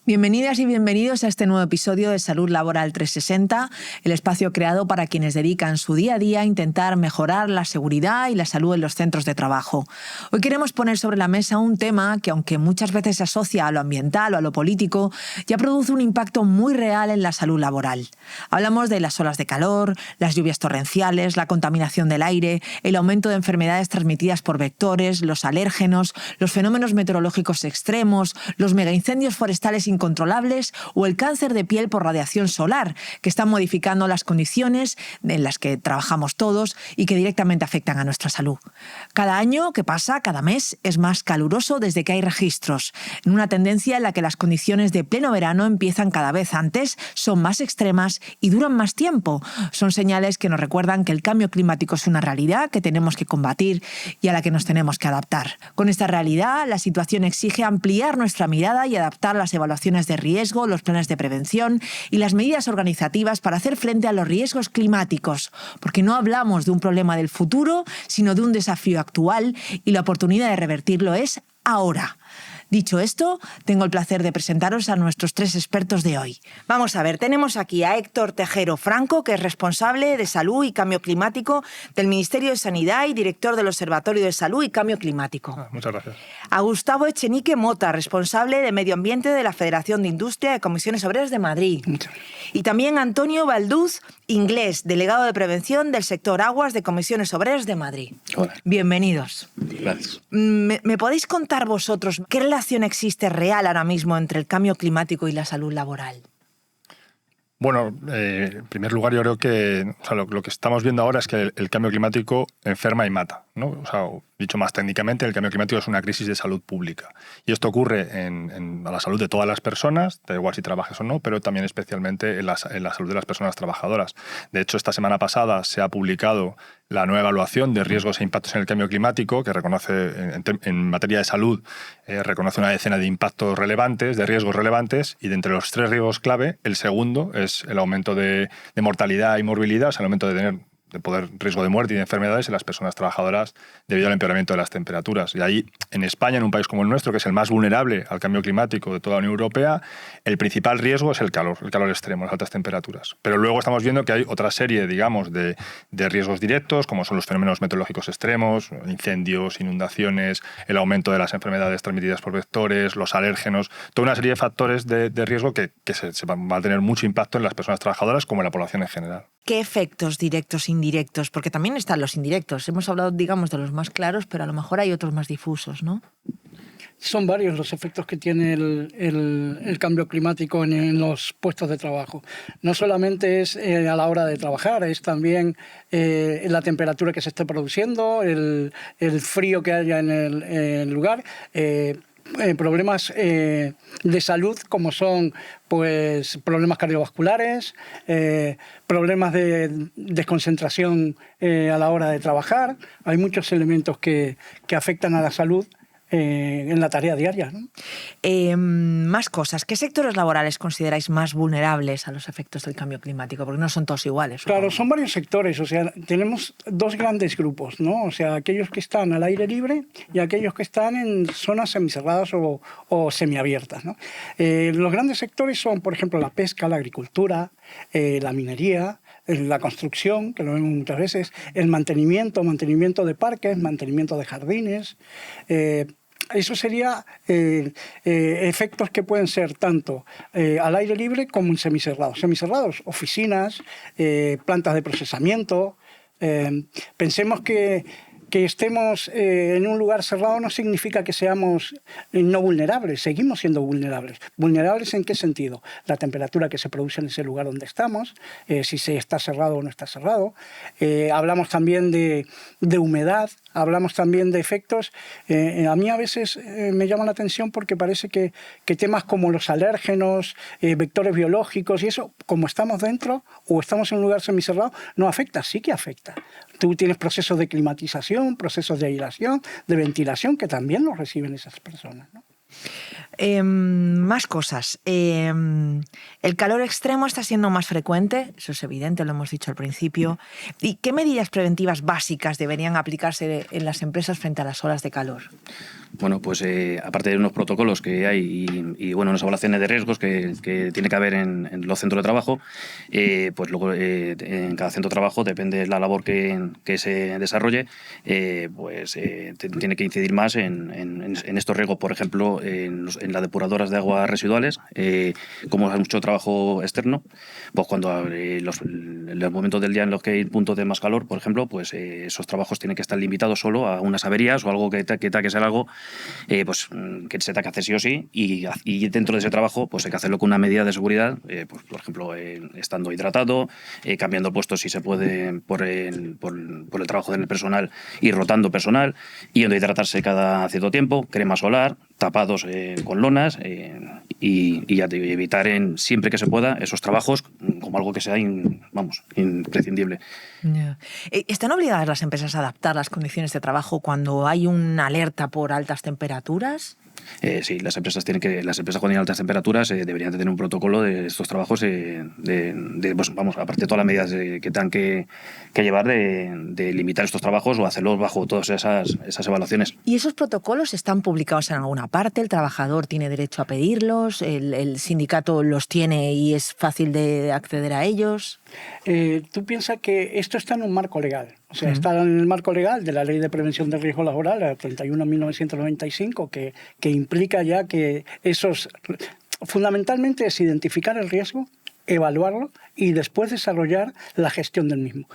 Bienvenidas y bienvenidos a este nuevo episodio de Salud Laboral 360, el espacio creado para quienes dedican su día a día a intentar mejorar la seguridad y la salud en los centros de trabajo. Hoy queremos poner sobre la mesa un tema que, aunque muchas veces se asocia a lo ambiental o a lo político, ya produce un impacto muy real en la salud laboral. Hablamos de las olas de calor, las lluvias torrenciales, la contaminación del aire, el aumento de enfermedades transmitidas por vectores, los alérgenos, los fenómenos meteorológicos extremos, los megaincendios forestales incontrolables o el cáncer de piel por radiación solar, que están modificando las condiciones en las que trabajamos todos y que directamente afectan a nuestra salud. Cada año que pasa, cada mes, es más caluroso desde que hay registros, en una tendencia en la que las condiciones de pleno verano empiezan cada vez antes, son más extremas y duran más tiempo. Son señales que nos recuerdan que el cambio climático es una realidad que tenemos que combatir y a la que nos tenemos que adaptar. Con esta realidad, la situación exige ampliar nuestra mirada y adaptar las evaluaciones de riesgo, los planes de prevención y las medidas organizativas para hacer frente a los riesgos climáticos, porque no hablamos de un problema del futuro, sino de un desafío actual y la oportunidad de revertirlo es ahora. Dicho esto, tengo el placer de presentaros a nuestros tres expertos de hoy. Vamos a ver, tenemos aquí a Héctor Tejero Franco, que es responsable de Salud y Cambio Climático del Ministerio de Sanidad y director del Observatorio de Salud y Cambio Climático. Muchas gracias. A Gustavo Echenique Mota, responsable de Medio Ambiente de la Federación de Industria de Comisiones Obreras de Madrid. Muchas gracias. Y también a Antonio Balduz Inglés, delegado de Prevención del Sector Aguas de Comisiones Obreras de Madrid. Hola. Bienvenidos. Gracias. ¿Me podéis contar vosotros qué relación existe real ahora mismo entre el cambio climático y la salud laboral? Bueno, en primer lugar yo creo que lo que estamos viendo ahora es que el cambio climático enferma y mata, ¿no? O sea, dicho más técnicamente, el cambio climático es una crisis de salud pública. Y esto ocurre a la salud de todas las personas, da igual si trabajes o no, pero también especialmente en la salud de las personas trabajadoras. De hecho, esta semana pasada se ha publicado la nueva evaluación de riesgos e impactos en el cambio climático, que reconoce, en materia de salud, reconoce una decena de impactos relevantes, de riesgos relevantes, y de entre los tres riesgos clave, el segundo es el aumento de mortalidad y morbilidad, o sea, el aumento de riesgo de muerte y de enfermedades en las personas trabajadoras debido al empeoramiento de las temperaturas. Y ahí, en España, en un país como el nuestro, que es el más vulnerable al cambio climático de toda la Unión Europea, el principal riesgo es el calor extremo, las altas temperaturas. Pero luego estamos viendo que hay otra serie, digamos, de riesgos directos, como son los fenómenos meteorológicos extremos, incendios, inundaciones, el aumento de las enfermedades transmitidas por vectores, los alérgenos, toda una serie de factores de riesgo que se va a tener mucho impacto en las personas trabajadoras como en la población en general. ¿Qué efectos directos e indirectos? Porque también están los indirectos. Hemos hablado, digamos, de los más claros, pero a lo mejor hay otros más difusos, ¿no? Son varios los efectos que tiene el cambio climático en los puestos de trabajo. No solamente es a la hora de trabajar, es también la temperatura que se esté produciendo, el frío que haya en el lugar, problemas de salud como son pues problemas cardiovasculares, problemas de desconcentración a la hora de trabajar. Hay muchos elementos que afectan a la salud en la tarea diaria, ¿no? Más cosas. ¿Qué sectores laborales consideráis más vulnerables a los efectos del cambio climático? Porque no son todos iguales. Claro, son varios sectores. O sea, tenemos dos grandes grupos, ¿no? O sea, aquellos que están al aire libre y aquellos que están en zonas semicerradas o semiabiertas, ¿no? Los grandes sectores son, por ejemplo, la pesca, la agricultura, la minería, la construcción, que lo vemos muchas veces, el mantenimiento de parques, mantenimiento de jardines. Eso sería efectos que pueden ser tanto al aire libre como en semicerrados. Semicerrados, oficinas, plantas de procesamiento. Pensemos que estemos en un lugar cerrado no significa que seamos no vulnerables, seguimos siendo vulnerables. ¿Vulnerables en qué sentido? La temperatura que se produce en ese lugar donde estamos, si se está cerrado o no está cerrado. Hablamos también de humedad, hablamos también de efectos. A mí a veces me llama la atención porque parece que temas como los alérgenos, vectores biológicos y eso, como estamos dentro o estamos en un lugar semicerrado, no afecta, sí que afecta. Tú tienes procesos de climatización, procesos de aislación, de ventilación, que también los reciben esas personas, ¿no? Más cosas. El calor extremo está siendo más frecuente, eso es evidente, lo hemos dicho al principio. ¿Y qué medidas preventivas básicas deberían aplicarse en las empresas frente a las olas de calor? Bueno, pues aparte de unos protocolos que hay y bueno, unas evaluaciones de riesgos que tiene que haber en los centros de trabajo, pues luego en cada centro de trabajo, depende de la labor que se desarrolle, tiene que incidir más en estos riesgos, por ejemplo, en las depuradoras de aguas residuales, como hay mucho trabajo externo, pues cuando los momentos del día en los que hay puntos de más calor, por ejemplo, pues esos trabajos tienen que estar limitados solo a unas averías o algo que tenga que ser algo pues que se tenga que hacer sí o sí, y dentro de ese trabajo pues hay que hacerlo con una medida de seguridad, pues, por ejemplo, estando hidratado, cambiando puestos si se puede por el trabajo del personal y rotando personal, yendo a hidratarse cada cierto tiempo, crema solar, tapados con lonas y evitar siempre que se pueda esos trabajos como algo que sea imprescindible. Yeah. ¿Están obligadas las empresas a adaptar las condiciones de trabajo cuando hay una alerta por altas temperaturas? Sí, las empresas cuando hay altas temperaturas deberían tener un protocolo de estos trabajos, aparte de todas las medidas que tengan que llevar de limitar estos trabajos o hacerlos bajo todas esas evaluaciones. ¿Y esos protocolos están publicados en alguna parte? ¿El trabajador tiene derecho a pedirlos? ¿El sindicato los tiene y es fácil de acceder a ellos? Tú piensas que esto está en un marco legal. O sea, está en el marco legal de la Ley de Prevención del Riesgo Laboral, la 31/1995, que implica ya que fundamentalmente es identificar el riesgo, evaluarlo y después desarrollar la gestión del mismo.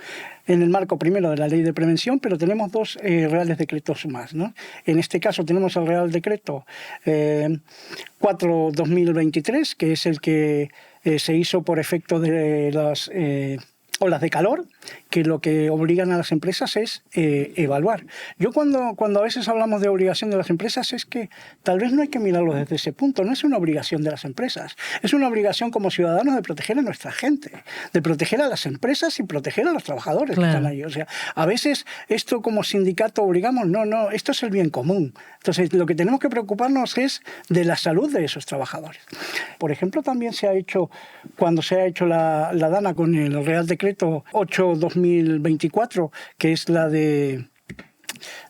En el marco primero de la Ley de Prevención, pero tenemos dos reales decretos más, ¿no? En este caso tenemos el Real Decreto 4/2023, que es el que se hizo por efecto de las olas de calor, que lo que obligan a las empresas es evaluar. Yo cuando a veces hablamos de obligación de las empresas es que tal vez no hay que mirarlo desde ese punto, no es una obligación de las empresas, es una obligación como ciudadanos de proteger a nuestra gente, de proteger a las empresas y proteger a los trabajadores, claro, que están ahí. O sea, a veces esto como sindicato obligamos, no, esto es el bien común. Entonces lo que tenemos que preocuparnos es de la salud de esos trabajadores. Por ejemplo, también se ha hecho, cuando se ha hecho la DANA con el Real Decreto 8/2024, que es la del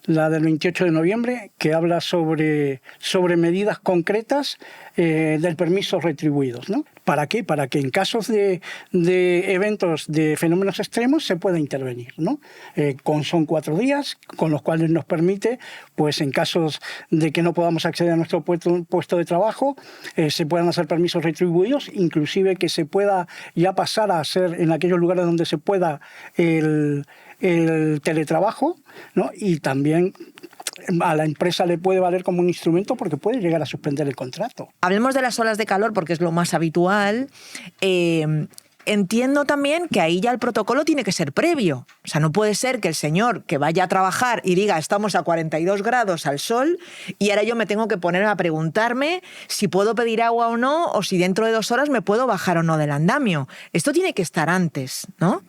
28 de noviembre, que habla sobre medidas concretas del permiso retribuidos, ¿no? ¿Para qué? Para que en casos de eventos, de fenómenos extremos, se pueda intervenir, ¿no? Son 4 días, con los cuales nos permite, pues en casos de que no podamos acceder a nuestro puesto de trabajo, se puedan hacer permisos retribuidos, inclusive que se pueda ya pasar a hacer en aquellos lugares donde se pueda el teletrabajo, ¿no? Y también a la empresa le puede valer como un instrumento porque puede llegar a suspender el contrato. Hablemos de las olas de calor porque es lo más habitual. Entiendo también que ahí ya el protocolo tiene que ser previo. O sea, no puede ser que el señor que vaya a trabajar y diga estamos a 42 grados al sol y ahora yo me tengo que poner a preguntarme si puedo pedir agua o no, o si dentro de 2 horas me puedo bajar o no del andamio. Esto tiene que estar antes, ¿no?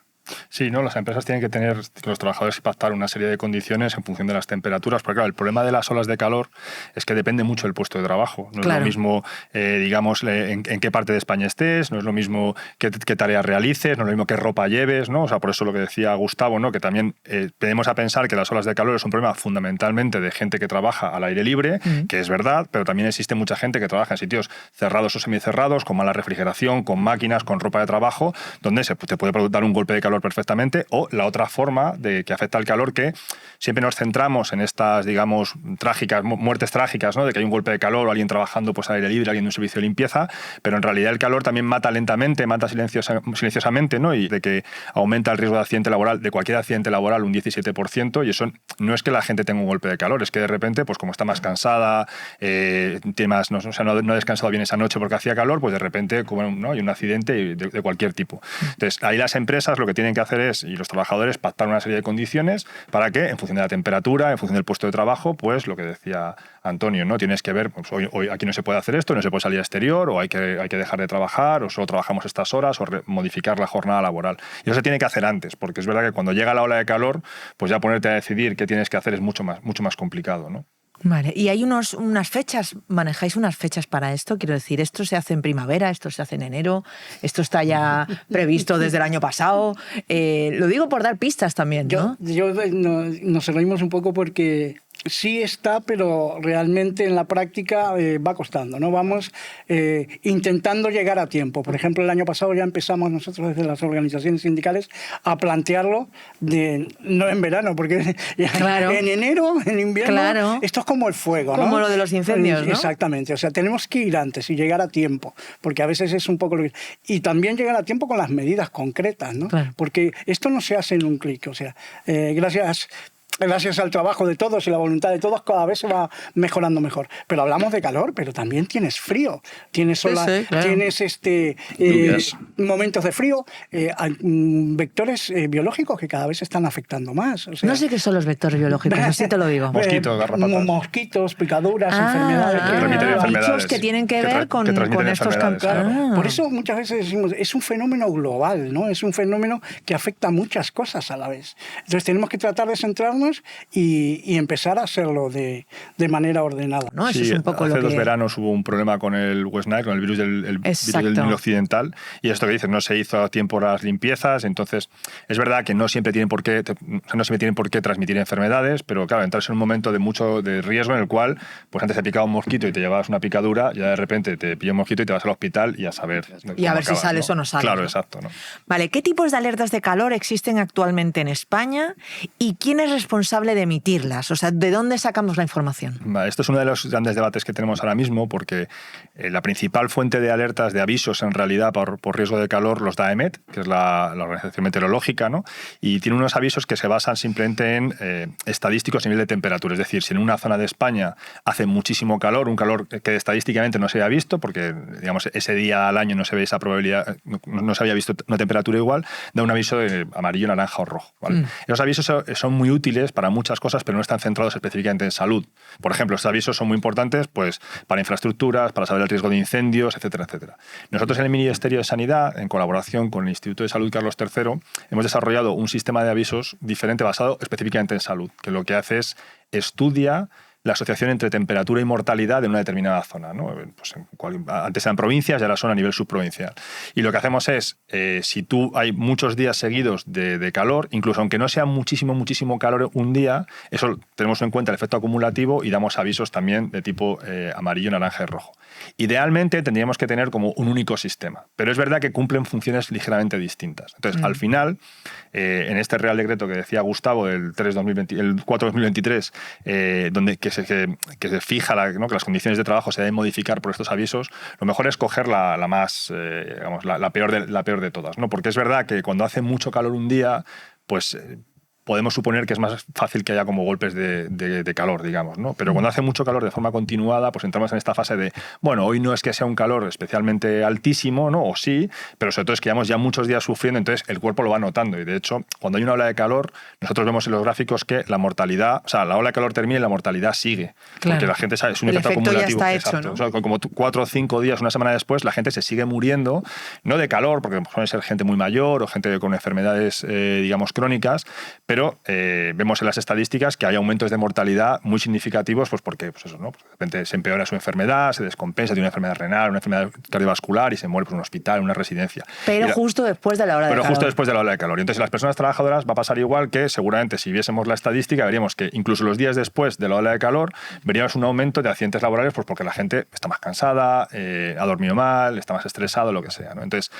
Sí, ¿no? Las empresas tienen que tener, los trabajadores, pactar una serie de condiciones en función de las temperaturas, porque claro, el problema de las olas de calor es que depende mucho del puesto de trabajo. No es lo mismo, digamos, en qué parte de España estés, no es lo mismo qué tareas realices, no es lo mismo qué ropa lleves, ¿no? O sea, por eso lo que decía Gustavo, ¿no? Que también tenemos a pensar que las olas de calor es un problema fundamentalmente de gente que trabaja al aire libre, que es verdad, pero también existe mucha gente que trabaja en sitios cerrados o semicerrados, con mala refrigeración, con máquinas, con ropa de trabajo, donde te puede dar un golpe de calor perfectamente, o la otra forma de que afecta al calor, que siempre nos centramos en estas, digamos, muertes trágicas, ¿no? De que hay un golpe de calor o alguien trabajando pues al aire libre, alguien de un servicio de limpieza, pero en realidad el calor también mata lentamente, mata silenciosamente, ¿no? Y de que aumenta el riesgo de accidente laboral, de cualquier accidente laboral, un 17%, y eso no es que la gente tenga un golpe de calor, es que de repente, pues como está más cansada, temas, no ha descansado bien esa noche porque hacía calor, pues de repente, ¿no? Hay un accidente de cualquier tipo. Entonces, ahí las empresas lo que tienen que hacer y los trabajadores pactar una serie de condiciones para que, en función de la temperatura, en función del puesto de trabajo, pues lo que decía Antonio, ¿no? Tienes que ver, pues, hoy aquí no se puede hacer esto, no se puede salir al exterior, o hay que dejar de trabajar, o solo trabajamos estas horas, o modificar la jornada laboral. Y eso se tiene que hacer antes, porque es verdad que cuando llega la ola de calor, pues ya ponerte a decidir qué tienes que hacer es mucho más complicado, ¿no? Vale, y hay unas fechas, manejáis unas fechas para esto, quiero decir, esto se hace en primavera, esto se hace en enero, esto está ya previsto desde el año pasado, lo digo por dar pistas también, ¿no? Nos reímos un poco porque sí está, pero realmente en la práctica va costando, ¿no? Vamos intentando llegar a tiempo. Por ejemplo, el año pasado ya empezamos nosotros desde las organizaciones sindicales a plantearlo no en verano, porque claro. En enero, en invierno, claro. esto es como el fuego, ¿no? Como lo de los incendios, ¿no? Exactamente, o sea, tenemos que ir antes y llegar a tiempo, porque a veces es un poco... Y también llegar a tiempo con las medidas concretas, ¿no? Claro. Porque esto no se hace en un clic, o sea, gracias al trabajo de todos y la voluntad de todos, cada vez se va mejorando mejor. Pero hablamos de calor, pero también tienes frío, tienes claro. tienes momentos de frío, hay vectores biológicos que cada vez se están afectando más. O sea, no sé qué son los vectores biológicos, así te lo digo. Mosquitos, garrapatas. Mosquitos, picaduras, enfermedades. Que transmiten enfermedades. Bichos que tienen que ver con estos campos. Claro. Por eso muchas veces decimos, es un fenómeno global, ¿no? Es un fenómeno que afecta a muchas cosas a la vez. Entonces tenemos que tratar de centrarnos y empezar a hacerlo de manera ordenada. ¿No? Eso sí, es un poco hace lo que... 2 veranos hubo un problema con el West Nile, con el virus del Nilo occidental, y esto que dices, no se hizo a tiempo las limpiezas, entonces es verdad que no siempre tienen por qué transmitir enfermedades, pero claro, entras en un momento de riesgo en el cual, pues antes te picaba un mosquito y te llevabas una picadura, ya de repente te pilla un mosquito y te vas al hospital y a saber y a ver acabas, si sales, ¿no? O no sales. Claro, ¿no? exacto. ¿No? Vale, ¿qué tipos de alertas de calor existen actualmente en España y quién es responsable de emitirlas? O sea, ¿de dónde sacamos la información? Esto es uno de los grandes debates que tenemos ahora mismo, porque la principal fuente de alertas, de avisos en realidad por riesgo de calor, los da EMET, que es la Organización Meteorológica, ¿no? Y tiene unos avisos que se basan simplemente en estadísticos a nivel de temperatura. Es decir, si en una zona de España hace muchísimo calor, un calor que estadísticamente no se había visto, porque digamos ese día al año no se ve esa probabilidad, no se había visto una temperatura igual, da un aviso de amarillo, naranja o rojo. ¿Vale? Esos avisos son muy útiles para muchas cosas, pero no están centrados específicamente en salud. Por ejemplo, estos avisos son muy importantes pues, para infraestructuras, para saber el riesgo de incendios, etcétera, etcétera. Nosotros en el Ministerio de Sanidad, en colaboración con el Instituto de Salud Carlos III, hemos desarrollado un sistema de avisos diferente basado específicamente en salud, que lo que hace es estudia la asociación entre temperatura y mortalidad en una determinada zona, ¿no? Pues antes eran provincias y ahora son a nivel subprovincial. Y lo que hacemos es, si hay muchos días seguidos de calor, incluso aunque no sea muchísimo calor un día, eso tenemos en cuenta el efecto acumulativo y damos avisos también de tipo amarillo, naranja y rojo. Idealmente tendríamos que tener como un único sistema, pero es verdad que cumplen funciones ligeramente distintas. Entonces, al final, en este Real Decreto que decía Gustavo, el 4/2023, que se fija ¿no? que las condiciones de trabajo se deben modificar por estos avisos, lo mejor es coger la más, la peor de todas, ¿no? Porque es verdad que cuando hace mucho calor un día, pues podemos suponer que es más fácil que haya como golpes de calor, digamos, ¿no? Pero cuando hace mucho calor de forma continuada, pues entramos en esta fase de, bueno, hoy no es que sea un calor especialmente altísimo, ¿no? O sí, pero sobre todo es que llevamos ya muchos días sufriendo, entonces el cuerpo lo va notando. Y de hecho, cuando hay una ola de calor, nosotros vemos en los gráficos que la mortalidad, o sea, la ola de calor termina y la mortalidad sigue. Claro. Porque la gente sabe, es un efecto acumulativo. Ya está hecho, ¿no? O sea, como 4 o 5 días, una semana después, la gente se sigue muriendo, no de calor, porque puede ser gente muy mayor o gente con enfermedades, digamos, crónicas, pero vemos en las estadísticas que hay aumentos de mortalidad muy significativos, pues porque pues eso, ¿no? Pues de repente se empeora su enfermedad, se descompensa, tiene una enfermedad renal, una enfermedad cardiovascular y se muere por un hospital, en una residencia. Pero justo después de la hora de calor. Pero justo después de la ola de calor. Y entonces, las personas trabajadoras va a pasar igual que, seguramente, si viésemos la estadística, veríamos que incluso los días después de la ola de calor veríamos un aumento de accidentes laborales, pues porque la gente está más cansada, ha dormido mal, está más estresado, lo que sea, ¿no? Entonces,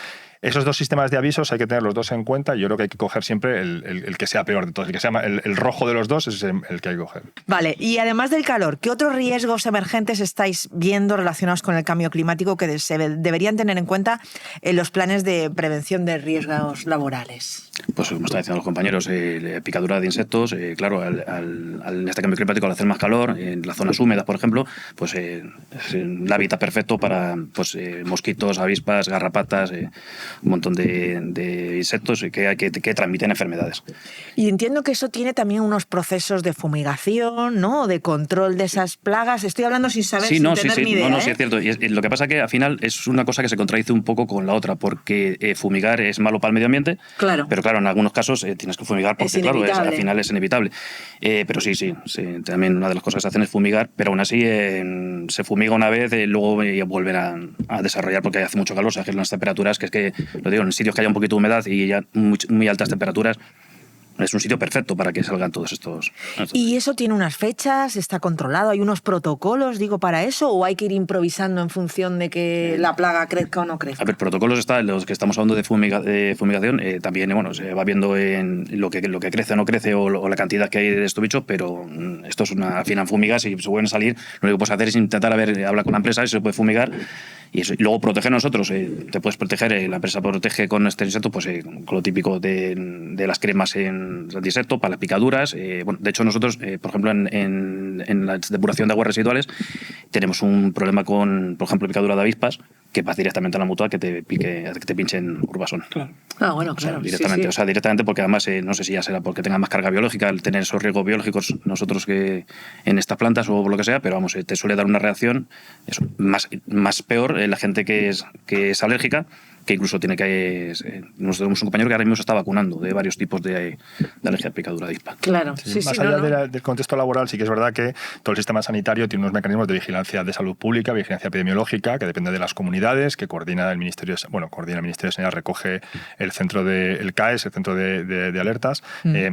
esos dos sistemas de avisos hay que tener los dos en cuenta y yo creo que hay que coger siempre el que sea peor de todos, el que sea el rojo de los dos es el que hay que coger. Vale, y además del calor, ¿qué otros riesgos emergentes estáis viendo relacionados con el cambio climático que se deberían tener en cuenta en los planes de prevención de riesgos laborales? Pues como están diciendo los compañeros, picadura de insectos, claro, en este cambio climático al hacer más calor, en las zonas húmedas, por ejemplo, pues es el hábitat perfecto para pues, mosquitos, avispas, garrapatas, un montón de insectos que transmiten enfermedades. Y entiendo que eso tiene también unos procesos de fumigación, ¿no? De control de esas plagas. Estoy hablando sin saber, sin tener ni idea. Sí, es cierto. Y lo que pasa es que al final es una cosa que se contradice un poco con la otra, porque fumigar es malo para el medio ambiente, claro. Pero claro, en algunos casos tienes que fumigar porque, claro, al final es inevitable. Pero sí, también una de las cosas que se hacen es fumigar, pero aún así se fumiga una vez y luego vuelven a desarrollar porque hace mucho calor, o sea, que las temperaturas, que es que, lo digo, en sitios que haya un poquito de humedad y ya muy altas temperaturas, es un sitio perfecto para que salgan todos estos... ¿Y eso tiene unas fechas? ¿Está controlado? ¿Hay unos protocolos, digo, para eso? ¿O hay que ir improvisando en función de que la plaga crezca o no crezca? A ver, protocolos está, los que estamos hablando de fumigación, también, bueno, se va viendo en lo que crece o no crece o la cantidad que hay de estos bichos, pero esto es al final fumigas y se pueden salir. Lo único que puedes hacer es intentar hablar con la empresa y se puede fumigar. Y luego proteger nosotros, te puedes proteger, la empresa protege con este insecto, pues con lo típico de las cremas en el insecto para las picaduras. Bueno, de hecho, nosotros, por ejemplo, en la depuración de aguas residuales, tenemos un problema con, por ejemplo, picadura de avispas, que vas directamente a la mutua que te pinchen urbasón. Claro. Bueno, claro. O sea, directamente, sí. O sea, directamente porque además, no sé si ya será porque tenga más carga biológica, al tener esos riesgos biológicos nosotros que en estas plantas o lo que sea, pero vamos, te suele dar una reacción más peor la gente que es alérgica, que incluso tiene que... Nosotros tenemos un compañero que ahora mismo se está vacunando de varios tipos de alergia a picadura de avispa. Claro. Más allá del contexto laboral, sí que es verdad que todo el sistema sanitario tiene unos mecanismos de vigilancia de salud pública, vigilancia epidemiológica, que depende de las comunidades, que coordina el Ministerio de Sanidad, recoge el centro el CAES, el centro de alertas,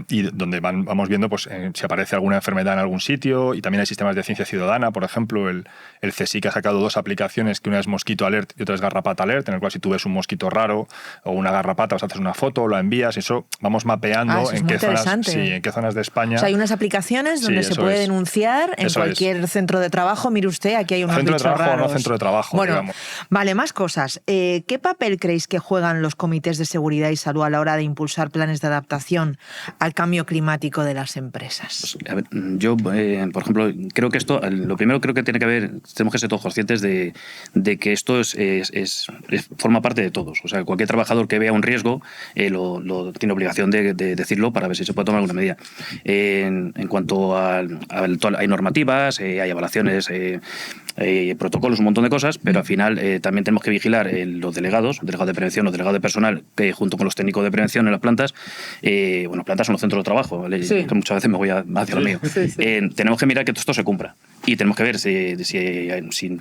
y donde vamos viendo pues, si aparece alguna enfermedad en algún sitio, y también hay sistemas de ciencia ciudadana, por ejemplo, el CSIC ha sacado 2 aplicaciones, que una es Mosquito Alert y otra es Garrapata Alert, en el cual si tú ves un mosquito raro o una garrapata, vas a hacer una foto, lo envías, y eso vamos mapeando en qué zonas de España. O sea, hay unas aplicaciones donde se puede denunciar en cualquier centro de trabajo. Mire usted, aquí hay unos bichos raros. Centro de trabajo, no centro de trabajo, bueno, digamos. Vale, más cosas. ¿Qué papel creéis que juegan los comités de seguridad y salud a la hora de impulsar planes de adaptación al cambio climático de las empresas? Pues, a ver, yo, por ejemplo, creo que esto, lo primero creo que tiene que ver, tenemos que ser todos conscientes de que esto forma parte de todos. O sea, cualquier trabajador que vea un riesgo tiene obligación de decirlo para ver si se puede tomar alguna medida. En cuanto hay normativas, hay evaluaciones, protocolos, un montón de cosas, pero al final también tenemos que vigilar los delegados de prevención, los delegados de personal, que junto con los técnicos de prevención en las plantas, plantas son los centros de trabajo, ¿vale? Sí. Que muchas veces me voy hacia lo mío. Tenemos que mirar que todo esto se cumpla. Y tenemos que ver si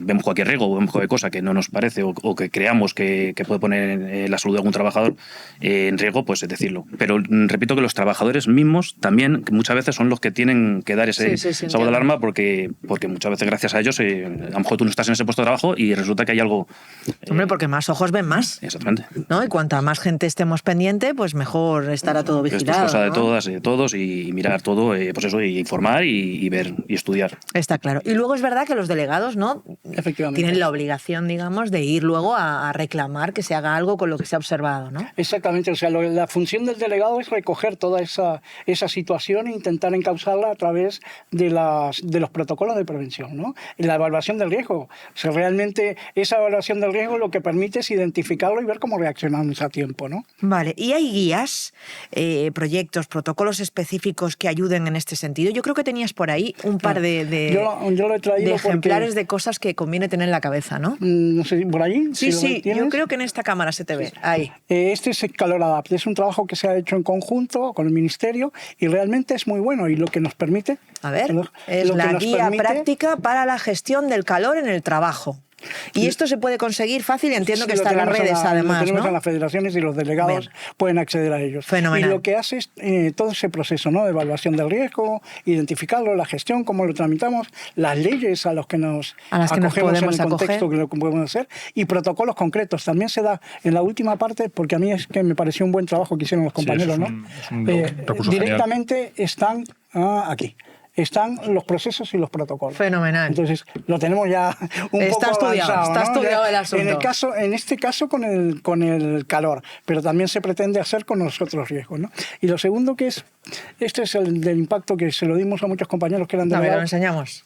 vemos cualquier riesgo o vemos cualquier cosa que no nos parece o que creamos que puede poner la salud de algún trabajador en riesgo, pues decirlo. Pero repito que los trabajadores mismos también muchas veces son los que tienen que dar ese salvo de alarma porque muchas veces gracias a ellos a lo mejor tú no estás en ese puesto de trabajo y resulta que hay algo... Hombre, porque más ojos ven más. Exactamente. ¿No? Y cuanta más gente estemos pendiente, pues mejor estará todo vigilado. Esto es cosa de todos y mirar todo, pues eso, y informar y ver y estudiar. Está claro. Y luego es verdad que los delegados, ¿no? Efectivamente. Tienen la obligación, digamos, de ir luego a reclamar que se haga algo con lo que se ha observado, ¿no? Exactamente. O sea, la función del delegado es recoger toda esa situación e intentar encauzarla a través de los protocolos de prevención, ¿no? Y la evaluación del riesgo. O sea, realmente esa evaluación del riesgo lo que permite es identificarlo y ver cómo reaccionamos a tiempo, ¿no? Vale. ¿Y hay guías, proyectos, protocolos específicos que ayuden en este sentido? Yo creo que tenías por ahí un par yo lo he traído de ejemplares de cosas que conviene tener en la cabeza, ¿no? No sé, ¿por ahí? Sí, yo creo que en esta cámara se te ve. Ahí. Este es el Calor Adapt. Es un trabajo que se ha hecho en conjunto con el Ministerio y realmente es muy bueno y lo que nos permite... A ver, es la guía práctica para la gestión del calor en el trabajo. Y esto se puede conseguir fácil, entiendo que está en las redes además, lo tenemos ¿no? en las federaciones y los delegados pueden acceder a ellos. Fenomenal. Y lo que hace es todo ese proceso, ¿no? De evaluación del riesgo, identificarlo, la gestión, cómo lo tramitamos, las leyes a las que nos acogemos en el contexto que lo podemos hacer y protocolos concretos. También se da en la última parte, porque a mí es que me pareció un buen trabajo que hicieron los compañeros, sí, es un recurso directamente genial. Están aquí. Están los procesos y los protocolos. Fenomenal. Entonces, lo tenemos ya un poco avanzado. Está estudiado el asunto. En este caso con el calor, pero también se pretende hacer con los otros riesgos, ¿no? Y lo segundo que es, este es el del impacto que se lo dimos a muchos compañeros que eran delegados. Lo enseñamos.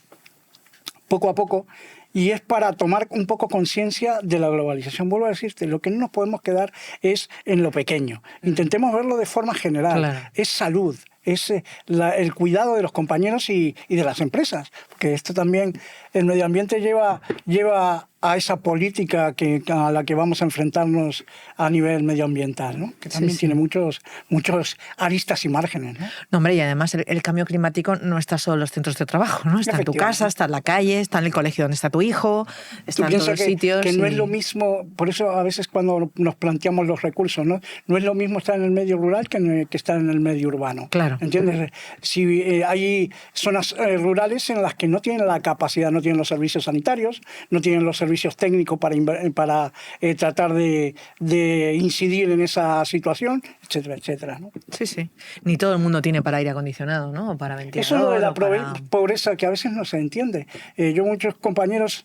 Poco a poco. Y es para tomar un poco conciencia de la globalización. Vuelvo a decirte, lo que no nos podemos quedar es en lo pequeño. Intentemos verlo de forma general. Claro. Es salud, es el cuidado de los compañeros y de las empresas. Porque esto también, el medio ambiente lleva a esa política a la que vamos a enfrentarnos a nivel medioambiental, ¿no? Que también tiene muchos aristas y márgenes, ¿no? No, hombre, y además el cambio climático no está solo en los centros de trabajo, ¿no? Está en tu casa, está en la calle, está en el colegio donde está tu hijo, está en todos los sitios. Que no es lo mismo, por eso a veces cuando nos planteamos los recursos, ¿no? No es lo mismo estar en el medio rural que estar en el medio urbano. Claro. ¿Entiendes? Si hay zonas rurales en las que no tienen la capacidad, no tienen los servicios sanitarios, no tienen los servicios técnicos para tratar de incidir en esa situación, etcétera, etcétera, ¿no? Sí, sí. Ni todo el mundo tiene para aire acondicionado, ¿no? O para ventilador. Eso es lo de la pobreza que a veces no se entiende. Yo muchos compañeros,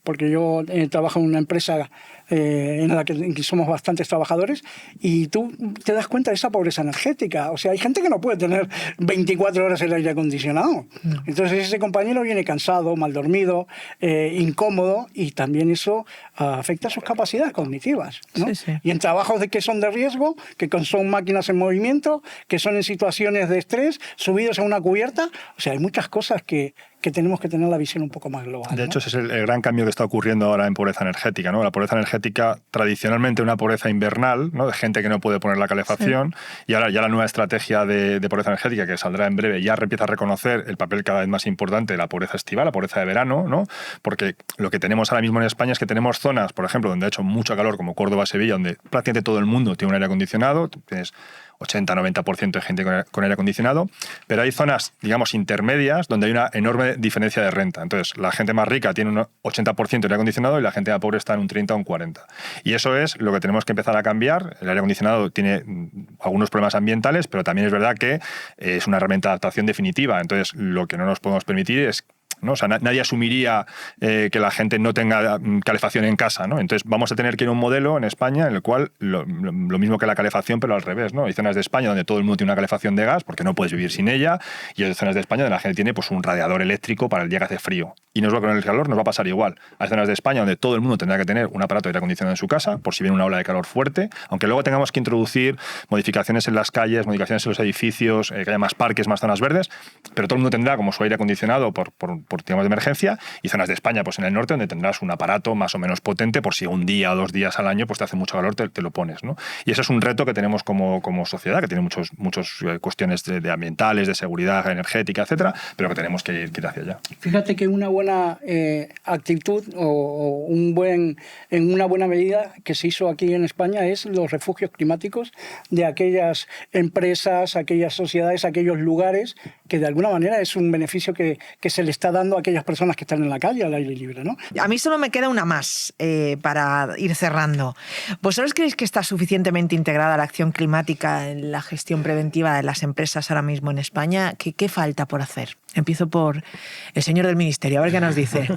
porque yo trabajo en una empresa en la que somos bastantes trabajadores, y tú te das cuenta de esa pobreza energética. O sea, hay gente que no puede tener 24 horas el aire acondicionado. No. Entonces ese compañero viene cansado, mal dormido, incómodo, y también eso afecta a sus capacidades cognitivas, ¿no? Sí, sí. Y en trabajos que son de riesgo, que son máquinas en movimiento, que son en situaciones de estrés, subidos a una cubierta. O sea, hay muchas cosas que tenemos que tener la visión un poco más global. De hecho, ese es el gran cambio que está ocurriendo ahora en pobreza energética, ¿no? La pobreza energética, tradicionalmente una pobreza invernal, ¿no? De gente que no puede poner la calefacción, y ahora ya la nueva estrategia de pobreza energética, que saldrá en breve, ya empieza a reconocer el papel cada vez más importante de la pobreza estival, la pobreza de verano, ¿no? Porque lo que tenemos ahora mismo en España es que tenemos zonas, por ejemplo, donde ha hecho mucho calor, como Córdoba, Sevilla, donde prácticamente todo el mundo tiene un aire acondicionado, tienes 80-90% de gente con aire acondicionado, pero hay zonas, digamos, intermedias donde hay una enorme diferencia de renta. Entonces, la gente más rica tiene un 80% de aire acondicionado y la gente más pobre está en un 30 o un 40. Y eso es lo que tenemos que empezar a cambiar. El aire acondicionado tiene algunos problemas ambientales, pero también es verdad que es una herramienta de adaptación definitiva. Entonces, lo que no nos podemos permitir es, ¿no? O sea, nadie asumiría que la gente no tenga calefacción en casa, ¿no? Entonces vamos a tener que ir a un modelo en España en el cual lo mismo que la calefacción, pero al revés, ¿no? Hay zonas de España donde todo el mundo tiene una calefacción de gas porque no puedes vivir sin ella, y hay zonas de España donde la gente tiene pues un radiador eléctrico para el día que hace frío. Y con el calor nos va a pasar igual. Hay zonas de España donde todo el mundo tendrá que tener un aparato de aire acondicionado en su casa por si viene una ola de calor fuerte, aunque luego tengamos que introducir modificaciones en las calles, modificaciones en los edificios, que haya más parques, más zonas verdes, pero todo el mundo tendrá como su aire acondicionado por digamos, de emergencia, y zonas de España, pues en el norte, donde tendrás un aparato más o menos potente por si un día o 2 días al año pues te hace mucho calor, te lo pones, ¿no? Y eso es un reto que tenemos como sociedad, que tiene muchas cuestiones de ambientales, de seguridad energética, etcétera, pero que tenemos que ir hacia allá. Fíjate que una buena actitud o en una buena medida que se hizo aquí en España es los refugios climáticos de aquellas empresas, aquellas sociedades, aquellos lugares que de alguna manera es un beneficio que se le está dando a aquellas personas que están en la calle al aire libre, ¿no? A mí solo me queda una más para ir cerrando. ¿Vosotros creéis que está suficientemente integrada la acción climática en la gestión preventiva de las empresas ahora mismo en España? ¿Qué falta por hacer? Empiezo por el señor del ministerio, a ver qué nos dice.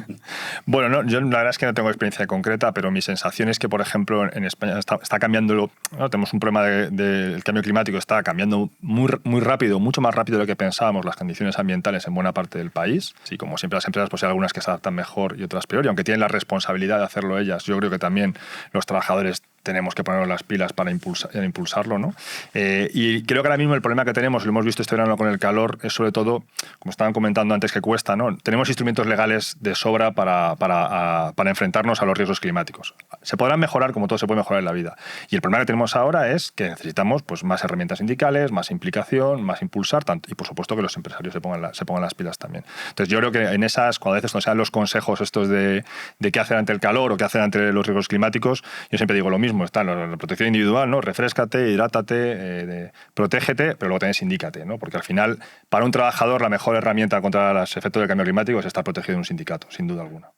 Bueno, no, yo la verdad es que no tengo experiencia concreta, pero mi sensación es que, por ejemplo, en España está cambiando, ¿no? Tenemos un problema del cambio climático, está cambiando muy rápido, mucho más rápido de lo que pensábamos, las condiciones ambientales en buena parte del país. Sí, como siempre las empresas, pues hay algunas que se adaptan mejor y otras peor, y aunque tienen la responsabilidad de hacerlo ellas, yo creo que también los trabajadores tenemos que ponernos las pilas para impulsarlo, ¿no? Y creo que ahora mismo el problema que tenemos, lo hemos visto este verano con el calor, es sobre todo, como estaban comentando antes, que cuesta, ¿no? Tenemos instrumentos legales de sobra para enfrentarnos a los riesgos climáticos. Se podrán mejorar como todo se puede mejorar en la vida. Y el problema que tenemos ahora es que necesitamos pues, más herramientas sindicales, más implicación, más impulsar, y por supuesto que los empresarios se pongan las pilas también. Entonces yo creo que en esas, cuando a veces no sean los consejos estos de qué hacer ante el calor o qué hacer ante los riesgos climáticos, yo siempre digo lo mismo. Está la protección individual, ¿no? Refréscate, hidrátate, protégete, pero luego también sindícate, ¿no? Porque al final, para un trabajador, la mejor herramienta contra los efectos del cambio climático es estar protegido en un sindicato, sin duda alguna.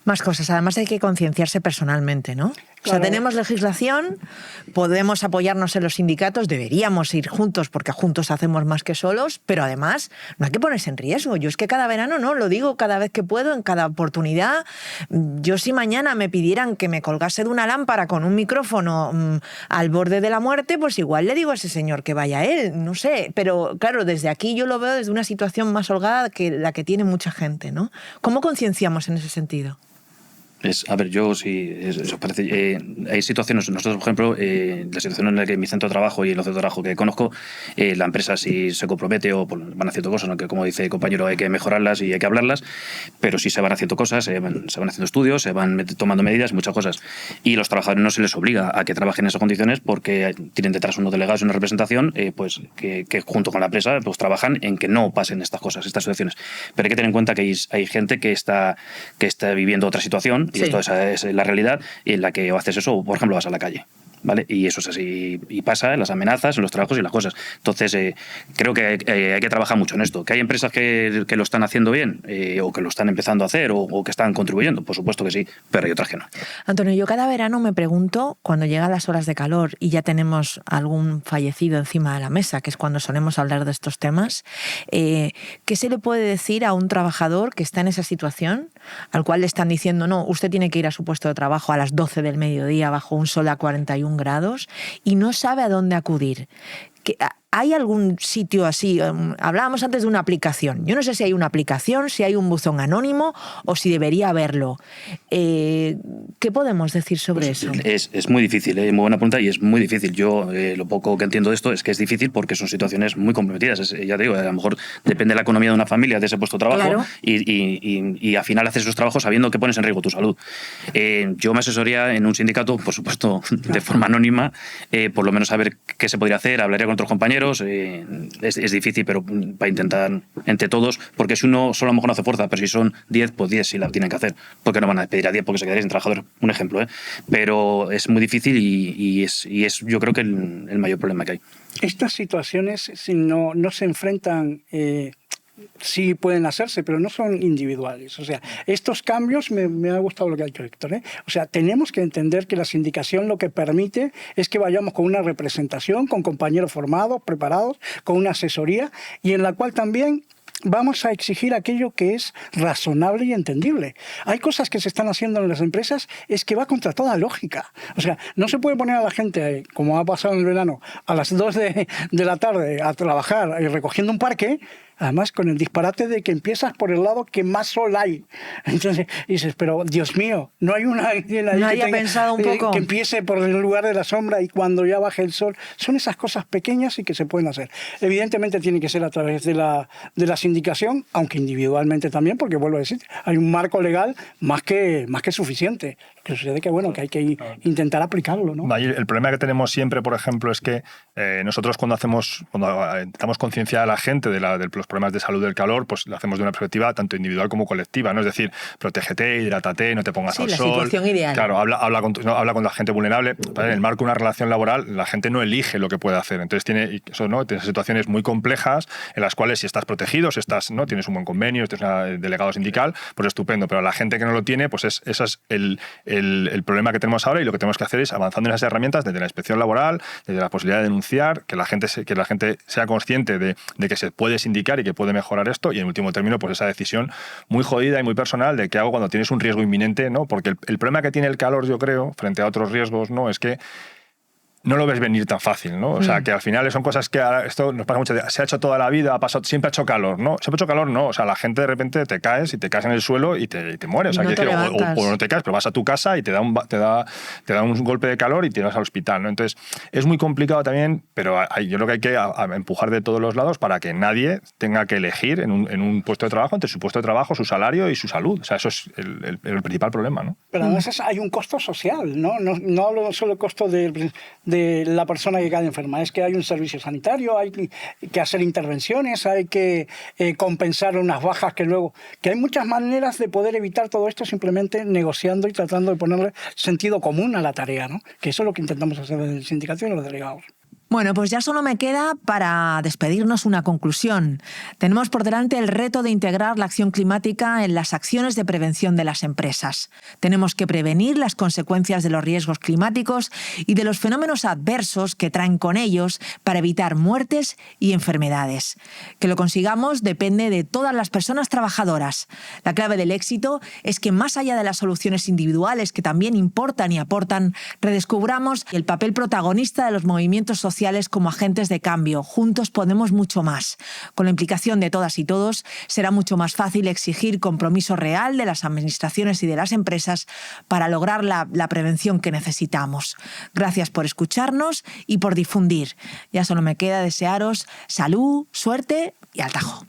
Más cosas. Además hay que concienciarse personalmente, ¿no? Claro. O sea, tenemos legislación, podemos apoyarnos en los sindicatos, deberíamos ir juntos porque juntos hacemos más que solos, pero además no hay que ponerse en riesgo. Yo es que cada verano, no, lo digo cada vez que puedo, en cada oportunidad. Yo si mañana me pidieran que me colgase de una lámpara con un micrófono al borde de la muerte, pues igual le digo a ese señor que vaya él, no sé. Pero claro, desde aquí yo lo veo desde una situación más holgada que la que tiene mucha gente, ¿no? ¿Cómo concienciamos en ese sentido? A ver, yo sí, eso parece, hay situaciones, nosotros por ejemplo, la situación en la que mi centro de trabajo y el centro de trabajo que conozco, la empresa si se compromete o van haciendo cosas, ¿no? Que como dice el compañero hay que mejorarlas y hay que hablarlas, pero sí se van haciendo cosas, se van haciendo estudios, se van tomando medidas, muchas cosas. Y los trabajadores no se les obliga a que trabajen en esas condiciones porque tienen detrás unos delegados y una representación pues que junto con la empresa pues trabajan en que no pasen estas cosas, estas situaciones. Pero hay que tener en cuenta que hay gente que está viviendo otra situación. Y esto es la realidad en la que o haces eso o, por ejemplo, vas a la calle. ¿Vale? Y eso es así, y pasa en las amenazas, en los trabajos y las cosas. Entonces, creo que hay que trabajar mucho en esto. ¿Que hay empresas que lo están haciendo bien o que lo están empezando a hacer o que están contribuyendo? Por supuesto que sí, pero hay otras que no. Antonio, yo cada verano me pregunto, cuando llegan las horas de calor y ya tenemos algún fallecido encima de la mesa, que es cuando solemos hablar de estos temas, ¿qué se le puede decir a un trabajador que está en esa situación, al cual le están diciendo, no, usted tiene que ir a su puesto de trabajo a las 12 del mediodía bajo un sol a 41 grados y no sabe a dónde acudir? ¿Hay algún sitio así? Hablábamos antes de una aplicación. Yo no sé si hay una aplicación, si hay un buzón anónimo o si debería haberlo. ¿Qué podemos decir sobre eso? Es muy difícil, muy buena pregunta y es muy difícil. Yo lo poco que entiendo de esto es que es difícil porque son situaciones muy comprometidas. Ya te digo, a lo mejor depende de la economía de una familia, de ese puesto de trabajo, claro. y al final haces esos trabajos sabiendo que pones en riesgo tu salud. Yo me asesoría en un sindicato, por supuesto, de forma anónima, por lo menos saber qué se podría hacer, hablaría con otros compañeros. Es difícil, pero para intentar entre todos, porque si uno solo a lo mejor no hace fuerza, pero si son 10, pues 10 sí la tienen que hacer, porque no van a despedir a 10 porque se quedarían sin trabajadores, un ejemplo, pero es muy difícil y es yo creo que el mayor problema que hay. Estas situaciones si no se enfrentan... sí pueden hacerse, pero no son individuales. O sea, estos cambios, me ha gustado lo que ha dicho Héctor, ¿eh? O sea, tenemos que entender que la sindicación lo que permite es que vayamos con una representación, con compañeros formados, preparados, con una asesoría, y en la cual también vamos a exigir aquello que es razonable y entendible. Hay cosas que se están haciendo en las empresas, es que va contra toda lógica. O sea, no se puede poner a la gente, como ha pasado en el verano, a las 2 de la tarde a trabajar recogiendo un parque, además con el disparate de que empiezas por el lado que más sol hay. Entonces dices, pero Dios mío, no hay una ahí que pensado un poco que empiece por el lugar de la sombra y cuando ya baje el sol. Son esas cosas pequeñas y que se pueden hacer. Evidentemente tiene que ser a través de la sindicación, aunque individualmente también, porque vuelvo a decir, hay un marco legal más que suficiente. Lo que sucede que, bueno, que hay que intentar aplicarlo, ¿no? El problema que tenemos siempre, por ejemplo, es que nosotros cuando intentamos concienciar a la gente de los problemas de salud del calor, pues lo hacemos de una perspectiva tanto individual como colectiva, ¿no? Es decir, protégete, hidrátate, no te pongas al sol. La situación ideal. Claro, habla con la gente vulnerable. En el marco de una relación laboral, la gente no elige lo que puede hacer. Entonces tiene situaciones muy complejas en las cuales si estás protegido, si ¿no? tienes un buen convenio, tienes un delegado sindical, pues estupendo. Pero la gente que no lo tiene, pues ese es el problema que tenemos ahora, y lo que tenemos que hacer es avanzando en esas herramientas desde la inspección laboral, desde la posibilidad de denunciar, que la gente sea consciente de que se puede sindicar y que puede mejorar esto, y en último término pues esa decisión muy jodida y muy personal de qué hago cuando tienes un riesgo inminente, ¿no? Porque el problema que tiene el calor, yo creo, frente a otros riesgos, ¿no? Es que no lo ves venir tan fácil, ¿no? O sea, que al final son cosas que esto nos pasa mucho. Se ha hecho toda la vida, siempre ha hecho calor, ¿no? Siempre ha hecho calor, no. O sea, la gente de repente te caes en el suelo y te mueres. O sea, o no te caes, pero vas a tu casa y te da un golpe de calor y te vas al hospital, ¿no? Entonces, es muy complicado también, pero yo creo que hay que empujar de todos los lados para que nadie tenga que elegir en un puesto de trabajo entre su puesto de trabajo, su salario y su salud. O sea, eso es el principal problema, ¿no? Pero además hay un costo social, ¿no? No hablo solo del costo de la persona que cae enferma, es que hay un servicio sanitario, hay que hacer intervenciones, hay que compensar unas bajas que hay muchas maneras de poder evitar todo esto simplemente negociando y tratando de ponerle sentido común a la tarea, ¿no? Que eso es lo que intentamos hacer desde el sindicato y los delegados. Bueno, pues ya solo me queda para despedirnos una conclusión. Tenemos por delante el reto de integrar la acción climática en las acciones de prevención de las empresas. Tenemos que prevenir las consecuencias de los riesgos climáticos y de los fenómenos adversos que traen con ellos para evitar muertes y enfermedades. Que lo consigamos depende de todas las personas trabajadoras. La clave del éxito es que más allá de las soluciones individuales que también importan y aportan, redescubramos el papel protagonista de los movimientos sociales sociales como agentes de cambio. Juntos podemos mucho más. Con la implicación de todas y todos, será mucho más fácil exigir compromiso real de las administraciones y de las empresas para lograr la prevención que necesitamos. Gracias por escucharnos y por difundir. Ya solo me queda desearos salud, suerte y al tajo.